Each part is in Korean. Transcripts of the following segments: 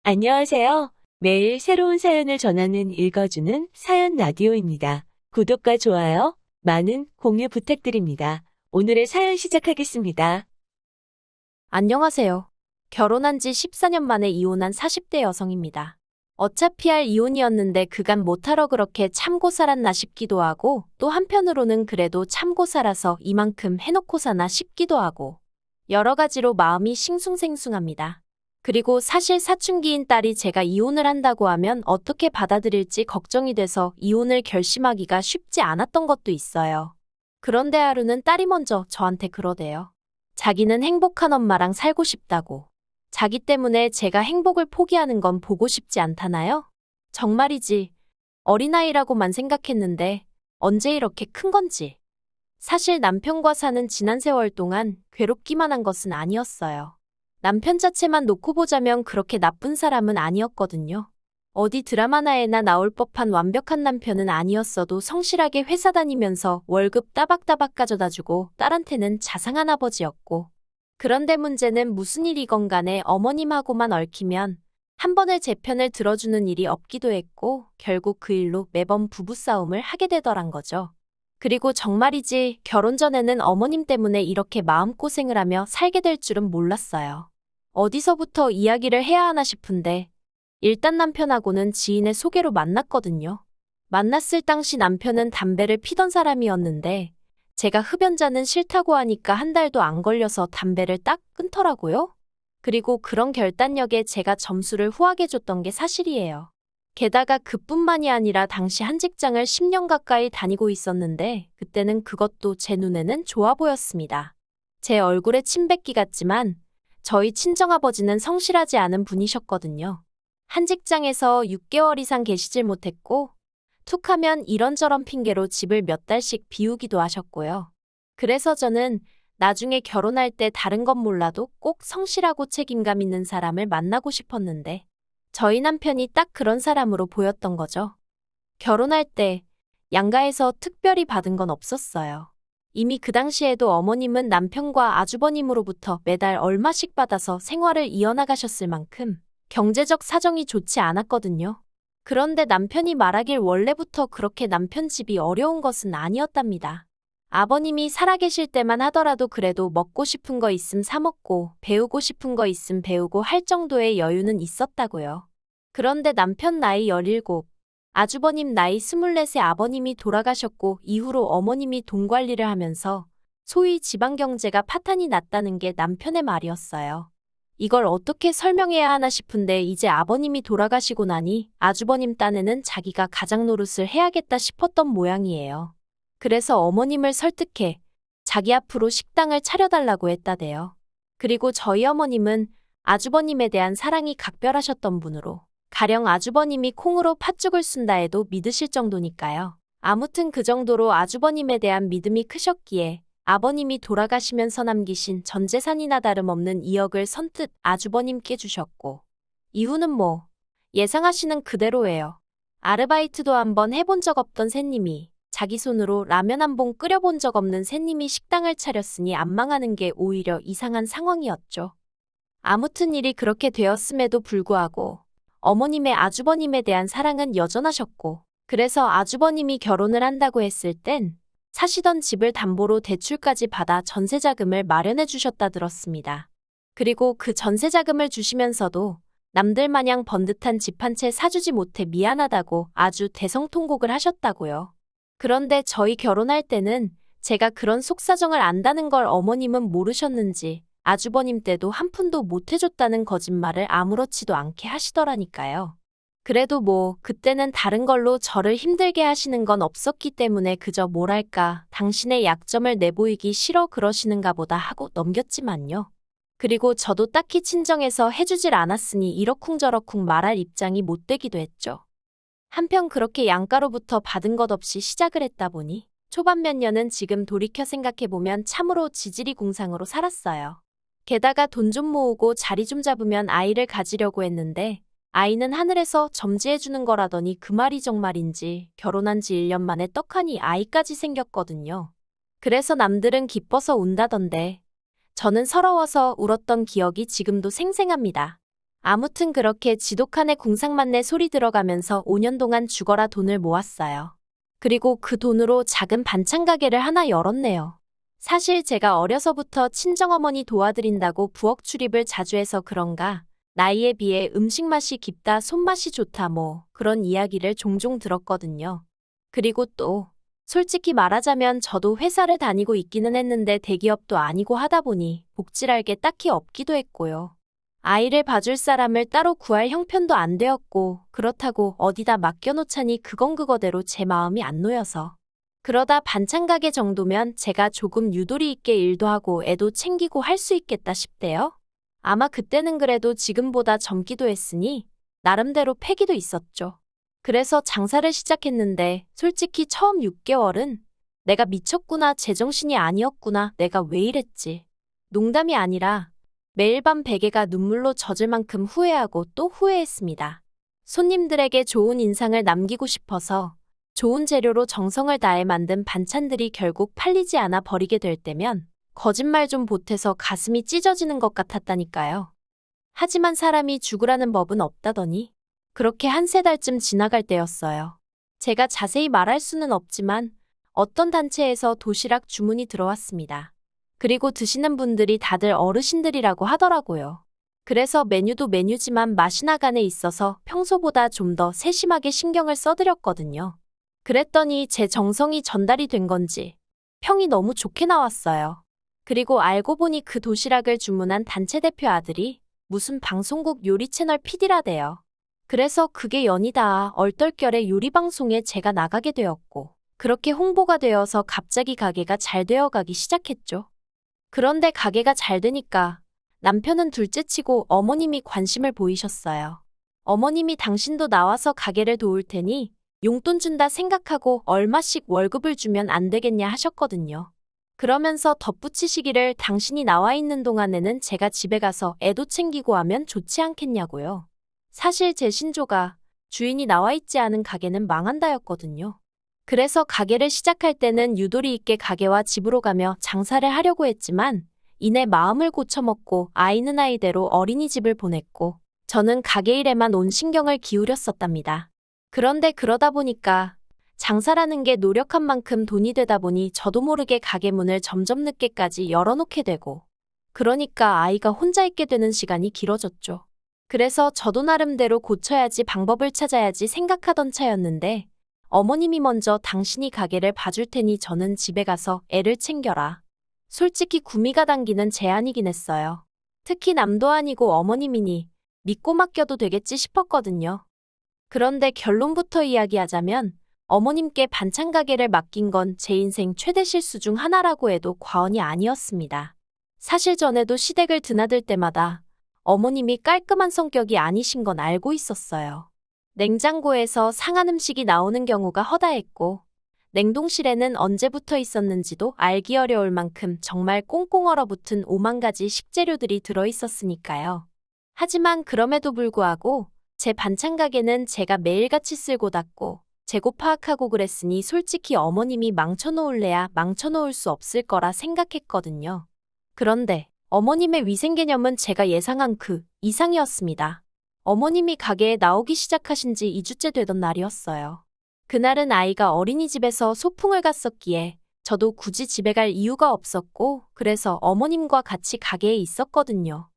안녕하세요. 매일 새로운 사연을 전하는 읽어주는 사연 라디오입니다. 구독과 좋아요, 많은 공유 부탁드립니다. 오늘의 사연 시작하겠습니다. 안녕하세요. 결혼한 지 14년 만에 이혼한 40대 여성입니다. 어차피 할 이혼이었는데 그간 못하러 그렇게 참고 살았나 싶기도 하고 또 한편으로는 그래도 참고 살아서 이만큼 해놓고 사나 싶기도 하고 여러 가지로 마음이 싱숭생숭합니다. 그리고 사실 사춘기인 딸이 제가 이혼을 한다고 하면 어떻게 받아들일지 걱정이 돼서 이혼을 결심하기가 쉽지 않았던 것도 있어요. 그런데 하루는 딸이 먼저 저한테 그러대요. 자기는 행복한 엄마랑 살고 싶다고. 자기 때문에 제가 행복을 포기하는 건 보고 싶지 않다나요? 정말이지. 어린아이라고만 생각했는데 언제 이렇게 큰 건지. 사실 남편과 사는 지난 세월 동안 괴롭기만 한 것은 아니었어요. 남편 자체만 놓고 보자면 그렇게 나쁜 사람은 아니었거든요. 어디 드라마나에나 나올 법한 완벽한 남편은 아니었어도 성실하게 회사 다니면서 월급 따박따박 가져다주고 딸한테는 자상한 아버지였고. 그런데 문제는 무슨 일이건 간에 어머님하고만 얽히면 한 번을 제 편을 들어주는 일이 없기도 했고 결국 그 일로 매번 부부싸움을 하게 되더란 거죠. 그리고 정말이지 결혼 전에는 어머님 때문에 이렇게 마음고생을 하며 살게 될 줄은 몰랐어요. 어디서부터 이야기를 해야 하나 싶은데 일단 남편하고는 지인의 소개로 만났거든요. 만났을 당시 남편은 담배를 피던 사람이었는데 제가 흡연자는 싫다고 하니까 한 달도 안 걸려서 담배를 딱 끊더라고요. 그리고 그런 결단력에 제가 점수를 후하게 줬던 게 사실이에요. 게다가 그뿐만이 아니라 당시 한 직장을 10년 가까이 다니고 있었는데 그때는 그것도 제 눈에는 좋아 보였습니다. 제 얼굴에 침 뱉기 같지만 저희 친정아버지는 성실하지 않은 분이셨거든요. 한 직장에서 6개월 이상 계시질 못했고 툭하면 이런저런 핑계로 집을 몇 달씩 비우기도 하셨고요. 그래서 저는 나중에 결혼할 때 다른 건 몰라도 꼭 성실하고 책임감 있는 사람을 만나고 싶었는데 저희 남편이 딱 그런 사람으로 보였던 거죠. 결혼할 때 양가에서 특별히 받은 건 없었어요. 이미 그 당시에도 어머님은 남편과 아주버님으로부터 매달 얼마씩 받아서 생활을 이어나가셨을 만큼 경제적 사정이 좋지 않았거든요. 그런데 남편이 말하길 원래부터 그렇게 남편 집이 어려운 것은 아니었답니다. 아버님이 살아계실 때만 하더라도 그래도 먹고 싶은 거 있음 사 먹고 배우고 싶은 거 있음 배우고 할 정도의 여유는 있었다고요. 그런데 남편 나이 17, 아주버님 나이 24세 아버님이 돌아가셨고 이후로 어머님이 돈 관리를 하면서 소위 지방 경제가 파탄이 났다는 게 남편의 말이었어요. 이걸 어떻게 설명해야 하나 싶은데 이제 아버님이 돌아가시고 나니 아주버님 딴에는 자기가 가장 노릇을 해야겠다 싶었던 모양이에요. 그래서 어머님을 설득해 자기 앞으로 식당을 차려달라고 했다대요. 그리고 저희 어머님은 아주버님에 대한 사랑이 각별하셨던 분으로 가령 아주버님이 콩으로 팥죽을 쓴다 해도 믿으실 정도니까요. 아무튼 그 정도로 아주버님에 대한 믿음이 크셨기에 아버님이 돌아가시면서 남기신 전 재산이나 다름없는 2억을 선뜻 아주버님께 주셨고 이유는 뭐 예상하시는 그대로예요. 아르바이트도 한번 해본 적 없던 새님이 자기 손으로 라면 한 봉 끓여본 적 없는 새님이 식당을 차렸으니 안 망하는 게 오히려 이상한 상황이었죠. 아무튼 일이 그렇게 되었음에도 불구하고 어머님의 아주버님에 대한 사랑은 여전하셨고 그래서 아주버님이 결혼을 한다고 했을 땐 사시던 집을 담보로 대출까지 받아 전세자금을 마련해 주셨다 들었습니다. 그리고 그 전세자금을 주시면서도 남들 마냥 번듯한 집 한 채 사주지 못해 미안하다고 아주 대성통곡을 하셨다고요. 그런데 저희 결혼할 때는 제가 그런 속사정을 안다는 걸 어머님은 모르셨는지 아주버님 때도 한 푼도 못 해줬다는 거짓말을 아무렇지도 않게 하시더라니까요. 그래도 뭐 그때는 다른 걸로 저를 힘들게 하시는 건 없었기 때문에 그저 뭐랄까 당신의 약점을 내보이기 싫어 그러시는가 보다 하고 넘겼지만요. 그리고 저도 딱히 친정에서 해주질 않았으니 이러쿵저러쿵 말할 입장이 못 되기도 했죠. 한편 그렇게 양가로부터 받은 것 없이 시작을 했다 보니 초반 몇 년은 지금 돌이켜 생각해보면 참으로 지지리 궁상으로 살았어요. 게다가 돈 좀 모으고 자리 좀 잡으면 아이를 가지려고 했는데 아이는 하늘에서 점지해주는 거라더니 그 말이 정말인지 결혼한 지 1년 만에 떡하니 아이까지 생겼거든요. 그래서 남들은 기뻐서 운다던데 저는 서러워서 울었던 기억이 지금도 생생합니다. 아무튼 그렇게 지독한에 궁상맞네 소리 들어가면서 5년 동안 죽어라 돈을 모았어요. 그리고 그 돈으로 작은 반찬 가게를 하나 열었네요. 사실 제가 어려서부터 친정어머니 도와드린다고 부엌 출입을 자주 해서 그런가 나이에 비해 음식 맛이 깊다, 손맛이 좋다 뭐 그런 이야기를 종종 들었거든요. 그리고 또 솔직히 말하자면 저도 회사를 다니고 있기는 했는데 대기업도 아니고 하다 보니 복지랄 게 딱히 없기도 했고요. 아이를 봐줄 사람을 따로 구할 형편도 안 되었고 그렇다고 어디다 맡겨놓자니 그건 그거대로 제 마음이 안 놓여서 그러다 반찬 가게 정도면 제가 조금 유도리 있게 일도 하고 애도 챙기고 할 수 있겠다 싶대요. 아마 그때는 그래도 지금보다 젊기도 했으니 나름대로 패기도 있었죠. 그래서 장사를 시작했는데 솔직히 처음 6개월은 내가 미쳤구나, 제정신이 아니었구나, 내가 왜 이랬지. 농담이 아니라 매일 밤 베개가 눈물로 젖을 만큼 후회하고 또 후회했습니다. 손님들에게 좋은 인상을 남기고 싶어서 좋은 재료로 정성을 다해 만든 반찬들이 결국 팔리지 않아 버리게 될 때면 거짓말 좀 보태서 가슴이 찢어지는 것 같았다니까요. 하지만 사람이 죽으라는 법은 없다더니 그렇게 한 세 달쯤 지나갈 때였어요. 제가 자세히 말할 수는 없지만 어떤 단체에서 도시락 주문이 들어왔습니다. 그리고 드시는 분들이 다들 어르신들이라고 하더라고요. 그래서 메뉴도 메뉴지만 맛이 나간에 있어서 평소보다 좀 더 세심하게 신경을 써드렸거든요. 그랬더니 제 정성이 전달이 된 건지 평이 너무 좋게 나왔어요. 그리고 알고 보니 그 도시락을 주문한 단체 대표 아들이 무슨 방송국 요리 채널 PD라대요. 그래서 그게 연이다 얼떨결에 요리 방송에 제가 나가게 되었고 그렇게 홍보가 되어서 갑자기 가게가 잘 되어가기 시작했죠. 그런데 가게가 잘 되니까 남편은 둘째치고 어머님이 관심을 보이셨어요. 어머님이 당신도 나와서 가게를 도울 테니 용돈 준다 생각하고 얼마씩 월급을 주면 안 되겠냐 하셨거든요. 그러면서 덧붙이시기를 당신이 나와 있는 동안에는 제가 집에 가서 애도 챙기고 하면 좋지 않겠냐고요. 사실 제 신조가 주인이 나와 있지 않은 가게는 망한다였거든요. 그래서 가게를 시작할 때는 유도리 있게 가게와 집으로 가며 장사를 하려고 했지만 이내 마음을 고쳐먹고 아이는 아이대로 어린이집을 보냈고 저는 가게 일에만 온 신경을 기울였었답니다. 그런데 그러다 보니까 장사라는 게 노력한 만큼 돈이 되다 보니 저도 모르게 가게 문을 점점 늦게까지 열어놓게 되고 그러니까 아이가 혼자 있게 되는 시간이 길어졌죠. 그래서 저도 나름대로 고쳐야지 방법을 찾아야지 생각하던 차였는데 어머님이 먼저 당신이 가게를 봐줄 테니 저는 집에 가서 애를 챙겨라. 솔직히 구미가 당기는 제안이긴 했어요. 특히 남도 아니고 어머님이니 믿고 맡겨도 되겠지 싶었거든요. 그런데 결론부터 이야기하자면 어머님께 반찬 가게를 맡긴 건 제 인생 최대 실수 중 하나라고 해도 과언이 아니었습니다. 사실 전에도 시댁을 드나들 때마다 어머님이 깔끔한 성격이 아니신 건 알고 있었어요. 냉장고에서 상한 음식이 나오는 경우가 허다했고 냉동실에는 언제부터 있었는지도 알기 어려울 만큼 정말 꽁꽁 얼어붙은 5만 가지 식재료들이 들어있었으니까요. 하지만 그럼에도 불구하고 제 반찬 가게는 제가 매일같이 쓸고 닦고 재고 파악하고 그랬으니 솔직히 어머님이 망쳐놓을래야 망쳐놓을 수 없을 거라 생각했거든요. 그런데 어머님의 위생 개념은 제가 예상한 그 이상이었습니다. 어머님이 가게에 나오기 시작하신 지 2주째 되던 날이었어요. 그날은 아이가 어린이집에서 소풍을 갔었기에 저도 굳이 집에 갈 이유가 없었고 그래서 어머님과 같이 가게에 있었거든요.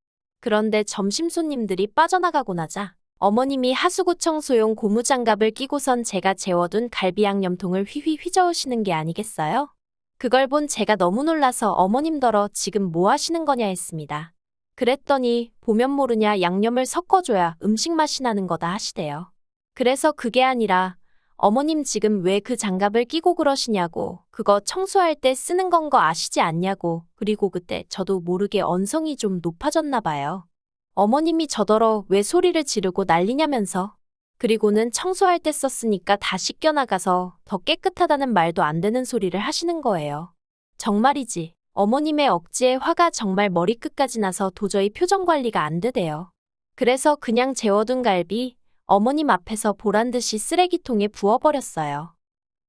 그런데 점심 손님들이 빠져나가고 나자 어머님이 하수구청소용 고무장갑을 끼고선 제가 재워둔 갈비 양념통을 휘휘 휘저으시는 게 아니겠어요? 그걸 본 제가 너무 놀라서 어머님더러 지금 뭐 하시는 거냐 했습니다. 그랬더니 보면 모르냐 양념을 섞어줘야 음식 맛이 나는 거다 하시대요. 그래서 그게 아니라 어머님 지금 왜 그 장갑을 끼고 그러시냐고 그거 청소할 때 쓰는 건 거 아시지 않냐고 그리고 그때 저도 모르게 언성이 좀 높아졌나 봐요. 어머님이 저더러 왜 소리를 지르고 난리냐면서 그리고는 청소할 때 썼으니까 다 씻겨나가서 더 깨끗하다는 말도 안 되는 소리를 하시는 거예요. 정말이지 어머님의 억지에 화가 정말 머리끝까지 나서 도저히 표정 관리가 안 되대요. 그래서 그냥 재워둔 갈비 어머님 앞에서 보란듯이 쓰레기통에 부어버렸어요.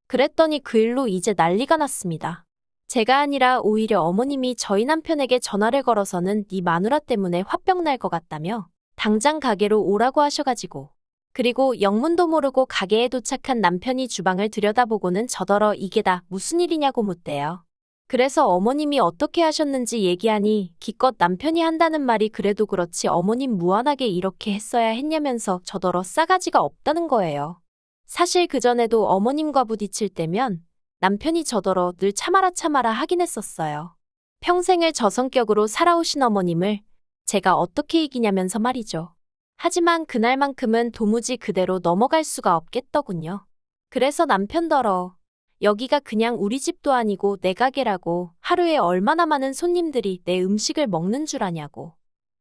그랬더니 그 일로 이제 난리가 났습니다. 제가 아니라 오히려 어머님이 저희 남편에게 전화를 걸어서는 네 마누라 때문에 화병 날 것 같다며 당장 가게로 오라고 하셔가지고. 그리고 영문도 모르고 가게에 도착한 남편이 주방을 들여다보고는 저더러 이게 다 무슨 일이냐고 묻대요. 그래서 어머님이 어떻게 하셨는지 얘기하니 기껏 남편이 한다는 말이 그래도 그렇지 어머님 무한하게 이렇게 했어야 했냐면서 저더러 싸가지가 없다는 거예요. 사실 그전에도 어머님과 부딪힐 때면 남편이 저더러 늘 참아라 참아라 하긴 했었어요. 평생을 저 성격으로 살아오신 어머님을 제가 어떻게 이기냐면서 말이죠. 하지만 그날만큼은 도무지 그대로 넘어갈 수가 없겠더군요. 그래서 남편더러 여기가 그냥 우리 집도 아니고 내 가게라고 하루에 얼마나 많은 손님들이 내 음식을 먹는 줄 아냐고.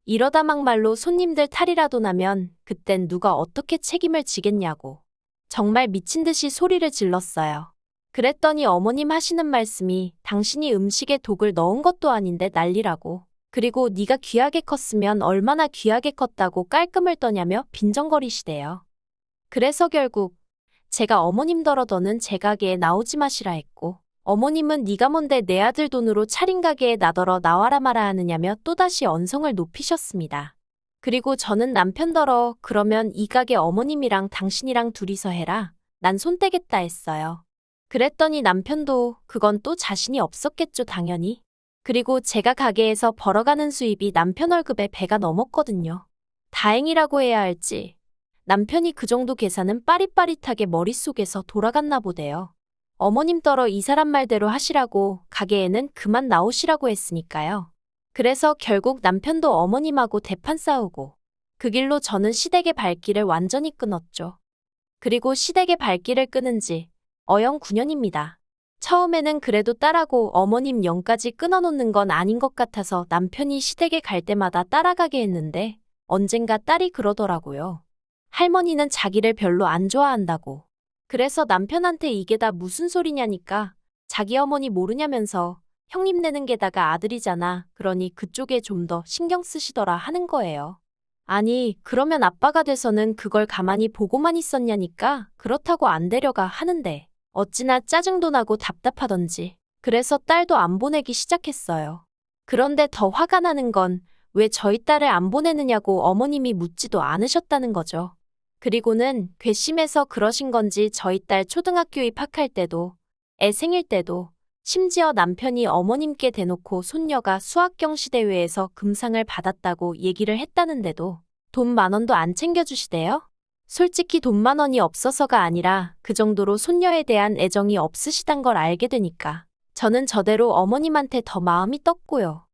이러다 막말로 손님들 탈이라도 나면 그땐 누가 어떻게 책임을 지겠냐고. 정말 미친 듯이 소리를 질렀어요. 그랬더니 어머님 하시는 말씀이 당신이 음식에 독을 넣은 것도 아닌데 난리라고. 그리고 네가 귀하게 컸으면 얼마나 귀하게 컸다고 깔끔을 떠냐며 빈정거리시대요. 그래서 결국 제가 어머님더러 너는 제 가게에 나오지 마시라 했고 어머님은 네가 뭔데 내 아들 돈으로 차린 가게에 나더러 나와라 마라 하느냐며 또다시 언성을 높이셨습니다. 그리고 저는 남편더러 그러면 이 가게 어머님이랑 당신이랑 둘이서 해라. 난 손 떼겠다 했어요. 그랬더니 남편도 그건 또 자신이 없었겠죠 당연히. 그리고 제가 가게에서 벌어가는 수입이 남편 월급에 배가 넘었거든요. 다행이라고 해야 할지 남편이 그 정도 계산은 빠릿빠릿하게 머릿속에서 돌아갔나 보대요. 어머님더러 이 사람 말대로 하시라고 가게에는 그만 나오시라고 했으니까요. 그래서 결국 남편도 어머님하고 대판 싸우고 그 길로 저는 시댁의 발길을 완전히 끊었죠. 그리고 시댁의 발길을 끊은 지 어영 9년입니다. 처음에는 그래도 딸하고 어머님 영까지 끊어놓는 건 아닌 것 같아서 남편이 시댁에 갈 때마다 따라가게 했는데 언젠가 딸이 그러더라고요. 할머니는 자기를 별로 안 좋아한다고. 그래서 남편한테 이게 다 무슨 소리냐니까 자기 어머니 모르냐면서 형님 내는 게다가 아들이잖아. 그러니 그쪽에 좀 더 신경 쓰시더라 하는 거예요. 아니 그러면 아빠가 돼서는 그걸 가만히 보고만 있었냐니까 그렇다고 안 데려가 하는데 어찌나 짜증도 나고 답답하던지 그래서 딸도 안 보내기 시작했어요. 그런데 더 화가 나는 건 왜 저희 딸을 안 보내느냐고 어머님이 묻지도 않으셨다는 거죠. 그리고는 괘씸해서 그러신 건지 저희 딸 초등학교 입학할 때도 애 생일 때도 심지어 남편이 어머님께 대놓고 손녀가 수학경시대회에서 금상을 받았다고 얘기를 했다는데도 돈 10,000원도 안 챙겨주시대요? 솔직히 돈 10,000원이 없어서가 아니라 그 정도로 손녀에 대한 애정이 없으시단 걸 알게 되니까 저는 저대로 어머님한테 더 마음이 떴고요.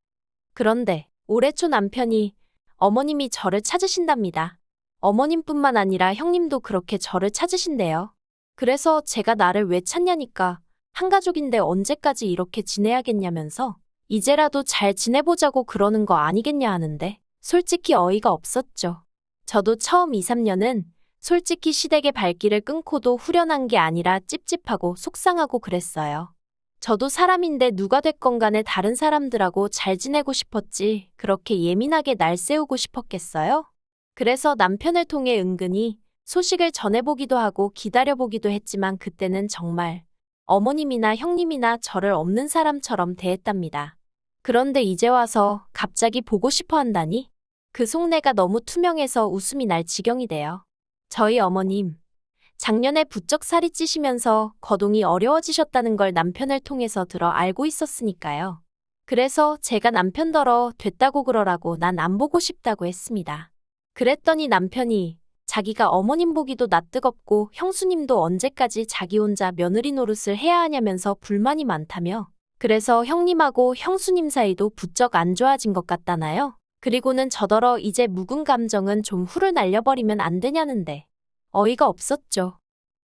그런데 올해 초 남편이 어머님이 저를 찾으신답니다. 어머님뿐만 아니라 형님도 그렇게 저를 찾으신대요. 그래서 제가 나를 왜 찾냐니까 한가족인데 언제까지 이렇게 지내야겠냐면서 이제라도 잘 지내보자고 그러는 거 아니겠냐 하는데 솔직히 어이가 없었죠. 저도 처음 2, 3년은 솔직히 시댁의 발길을 끊고도 후련한 게 아니라 찝찝하고 속상하고 그랬어요. 저도 사람인데 누가 됐건 간에 다른 사람들하고 잘 지내고 싶었지 그렇게 예민하게 날 세우고 싶었겠어요? 그래서 남편을 통해 은근히 소식을 전해보기도 하고 기다려보기도 했지만 그때는 정말 어머님이나 형님이나 저를 없는 사람처럼 대했답니다. 그런데 이제 와서 갑자기 보고 싶어 한다니? 그 속내가 너무 투명해서 웃음이 날 지경이 돼요. 저희 어머님, 작년에 부쩍 살이 찌시면서 거동이 어려워지셨다는 걸 남편을 통해서 들어 알고 있었으니까요. 그래서 제가 남편더러 됐다고 그러라고 난 안 보고 싶다고 했습니다. 그랬더니 남편이 자기가 어머님 보기도 낯뜨겁고 형수님도 언제까지 자기 혼자 며느리 노릇을 해야 하냐면서 불만이 많다며 그래서 형님하고 형수님 사이도 부쩍 안 좋아진 것 같다나요? 그리고는 저더러 이제 묵은 감정은 좀 후를 날려버리면 안 되냐는데 어이가 없었죠.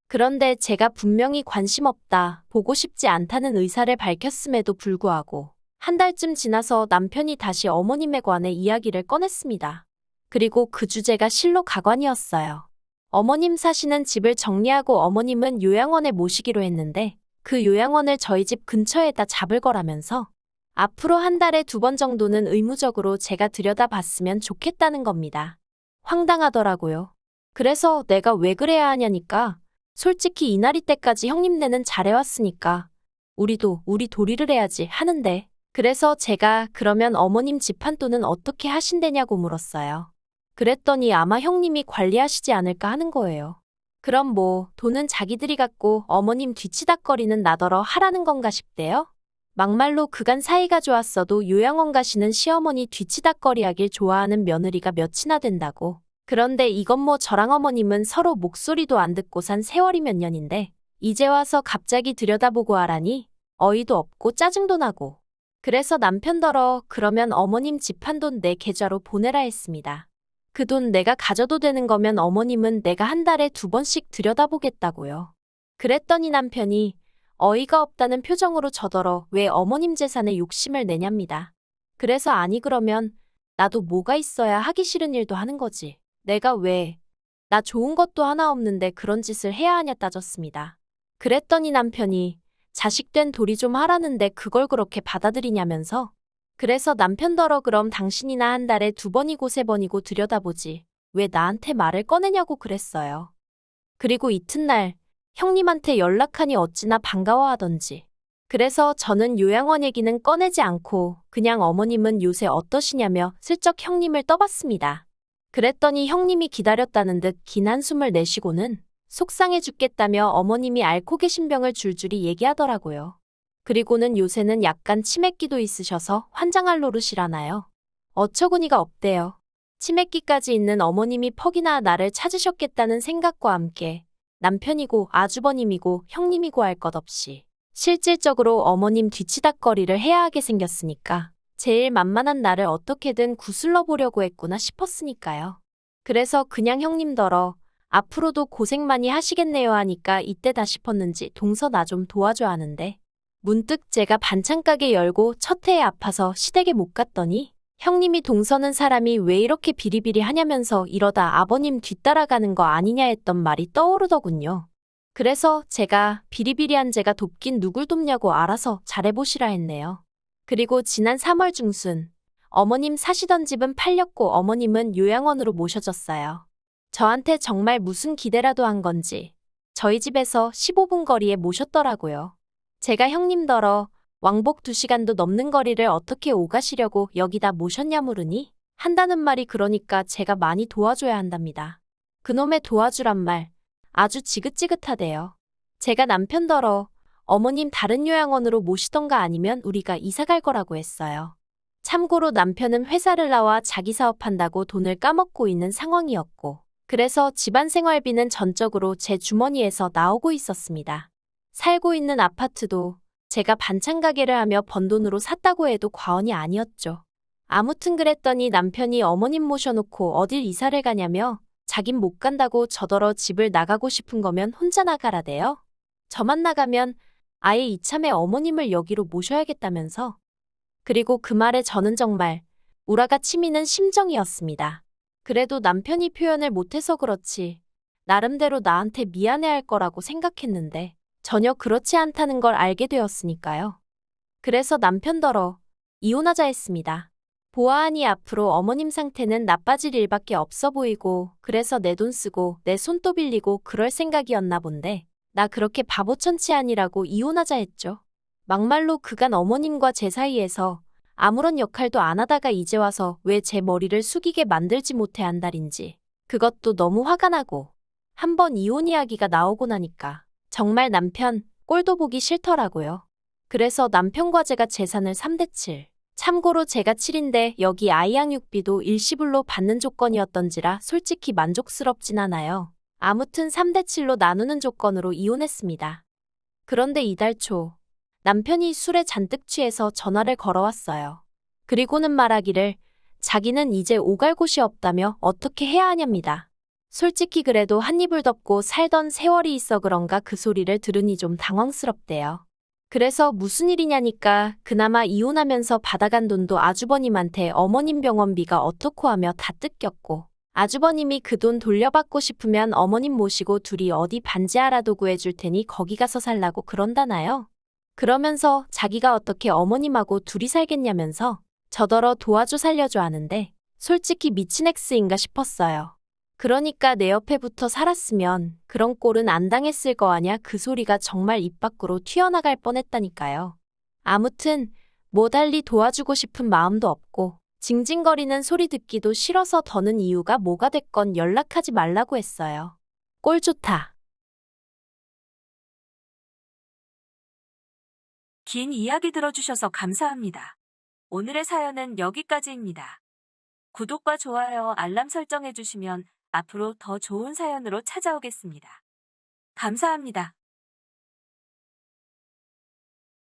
그런데 제가 분명히 관심 없다, 보고 싶지 않다는 의사를 밝혔음에도 불구하고 한 달쯤 지나서 남편이 다시 어머님에 관해 이야기를 꺼냈습니다. 그리고 그 주제가 실로 가관이었어요. 어머님 사시는 집을 정리하고 어머님은 요양원에 모시기로 했는데 그 요양원을 저희 집 근처에다 잡을 거라면서 앞으로 한 달에 2번 정도는 의무적으로 제가 들여다봤으면 좋겠다는 겁니다. 황당하더라고요. 그래서 내가 왜 그래야 하냐니까 솔직히 이날이 때까지 형님네는 잘해왔으니까 우리도 우리 도리를 해야지 하는데 그래서 제가 그러면 어머님 집 한 돈은 어떻게 하신대냐고 물었어요. 그랬더니 아마 형님이 관리하시지 않을까 하는 거예요. 그럼 뭐 돈은 자기들이 갖고 어머님 뒤치다꺼리는 나더러 하라는 건가 싶대요. 막말로 그간 사이가 좋았어도 요양원 가시는 시어머니 뒤치다꺼리하길 좋아하는 며느리가 몇이나 된다고. 그런데 이건 뭐 저랑 어머님은 서로 목소리도 안 듣고 산 세월이 몇 년인데 이제 와서 갑자기 들여다보고 하라니 어이도 없고 짜증도 나고. 그래서 남편더러 그러면 어머님 집 한 돈 내 계좌로 보내라 했습니다. 그 돈 내가 가져도 되는 거면 어머님은 내가 한 달에 2번씩 들여다보겠다고요. 그랬더니 남편이 어이가 없다는 표정으로 저더러 왜 어머님 재산에 욕심을 내냐입니다. 그래서 아니 그러면 나도 뭐가 있어야 하기 싫은 일도 하는 거지. 내가 왜, 나 좋은 것도 하나 없는데 그런 짓을 해야 하냐 따졌습니다. 그랬더니 남편이 자식된 도리 좀 하라는데 그걸 그렇게 받아들이냐면서. 그래서 남편더러 그럼 당신이나 한 달에 2번이고 3번이고 들여다보지. 왜 나한테 말을 꺼내냐고 그랬어요. 그리고 이튿날 형님한테 연락하니 어찌나 반가워하던지. 그래서 저는 요양원 얘기는 꺼내지 않고 그냥 어머님은 요새 어떠시냐며 슬쩍 형님을 떠봤습니다. 그랬더니 형님이 기다렸다는 듯 긴 한숨을 내쉬고는 속상해 죽겠다며 어머님이 앓고 계신 병을 줄줄이 얘기하더라고요. 그리고는 요새는 약간 치매기도 있으셔서 환장할 노릇이라나요. 어처구니가 없대요. 치매기까지 있는 어머님이 퍽이나 나를 찾으셨겠다는 생각과 함께 남편이고 아주버님이고 형님이고 할 것 없이 실질적으로 어머님 뒤치다꺼리를 해야 하게 생겼으니까 제일 만만한 나를 어떻게든 구슬러 보려고 했구나 싶었으니까요. 그래서 그냥 형님더러 앞으로도 고생 많이 하시겠네요 하니까 이때다 싶었는지 동서 나 좀 도와줘 하는데 문득 제가 반찬가게 열고 첫 해에 아파서 시댁에 못 갔더니 형님이 동서는 사람이 왜 이렇게 비리비리 하냐면서 이러다 아버님 뒤따라가는 거 아니냐 했던 말이 떠오르더군요. 그래서 제가 비리비리한 제가 돕긴 누굴 돕냐고 알아서 잘해보시라 했네요. 그리고 지난 3월 중순 어머님 사시던 집은 팔렸고 어머님은 요양원으로 모셔졌어요. 저한테 정말 무슨 기대라도 한 건지 저희 집에서 15분 거리에 모셨더라고요. 제가 형님더러 왕복 2시간도 넘는 거리를 어떻게 오가시려고 여기다 모셨냐 물으니 한다는 말이 그러니까 제가 많이 도와줘야 한답니다. 그놈의 도와주란 말 아주 지긋지긋하대요. 제가 남편더러 어머님 다른 요양원으로 모시던가 아니면 우리가 이사 갈 거라고 했어요. 참고로 남편은 회사를 나와 자기 사업한다고 돈을 까먹고 있는 상황이었고 그래서 집안 생활비는 전적으로 제 주머니에서 나오고 있었습니다. 살고 있는 아파트도 제가 반찬 가게를 하며 번 돈으로 샀다고 해도 과언이 아니었죠. 아무튼 그랬더니 남편이 어머님 모셔놓고 어딜 이사를 가냐며 자긴 못 간다고 저더러 집을 나가고 싶은 거면 혼자 나가라대요. 저만 나가면 아예 이참에 어머님을 여기로 모셔야겠다면서. 그리고 그 말에 저는 정말 우라가 치미는 심정이었습니다. 그래도 남편이 표현을 못해서 그렇지 나름대로 나한테 미안해할 거라고 생각했는데 전혀 그렇지 않다는 걸 알게 되었으니까요. 그래서 남편더러 이혼하자 했습니다. 보아하니 앞으로 어머님 상태는 나빠질 일밖에 없어 보이고 그래서 내 돈 쓰고 내 손 또 빌리고 그럴 생각이었나 본데 나 그렇게 바보천치 아니라고 이혼하자 했죠. 막말로 그간 어머님과 제 사이에서 아무런 역할도 안 하다가 이제 와서 왜 제 머리를 숙이게 만들지 못해 한 달인지 그것도 너무 화가 나고 한번 이혼 이야기가 나오고 나니까 정말 남편 꼴도 보기 싫더라고요. 그래서 남편과 제가 재산을 3대 7. 참고로 제가 7인데 여기 아이 양육비도 일시불로 받는 조건이었던지라 솔직히 만족스럽진 않아요. 아무튼 3대 7로 나누는 조건으로 이혼했습니다. 그런데 이달 초 남편이 술에 잔뜩 취해서 전화를 걸어왔어요. 그리고는 말하기를 자기는 이제 오갈 곳이 없다며 어떻게 해야 하냐입니다. 솔직히 그래도 한 입을 덮고 살던 세월이 있어 그런가 그 소리를 들으니 좀 당황스럽대요. 그래서 무슨 일이냐니까 그나마 이혼하면서 받아간 돈도 아주버님한테 어머님 병원비가 어떻고 하며 다 뜯겼고 아주버님이 그 돈 돌려받고 싶으면 어머님 모시고 둘이 어디 반지 하라도 구해줄 테니 거기 가서 살라고 그런다나요. 그러면서 자기가 어떻게 어머님하고 둘이 살겠냐면서 저더러 도와줘 살려줘 하는데 솔직히 미친 X인가 싶었어요. 그러니까 내 옆에 붙어 살았으면 그런 꼴은 안 당했을 거 아냐 그 소리가 정말 입 밖으로 튀어나갈 뻔했다니까요. 아무튼 뭐 달리 도와주고 싶은 마음도 없고 징징거리는 소리 듣기도 싫어서 더는 이유가 뭐가 됐건 연락하지 말라고 했어요. 꼴 좋다. 긴 이야기 들어주셔서 감사합니다. 오늘의 사연은 여기까지입니다. 구독과 좋아요, 알람 설정해주시면 앞으로 더 좋은 사연으로 찾아오겠습니다. 감사합니다.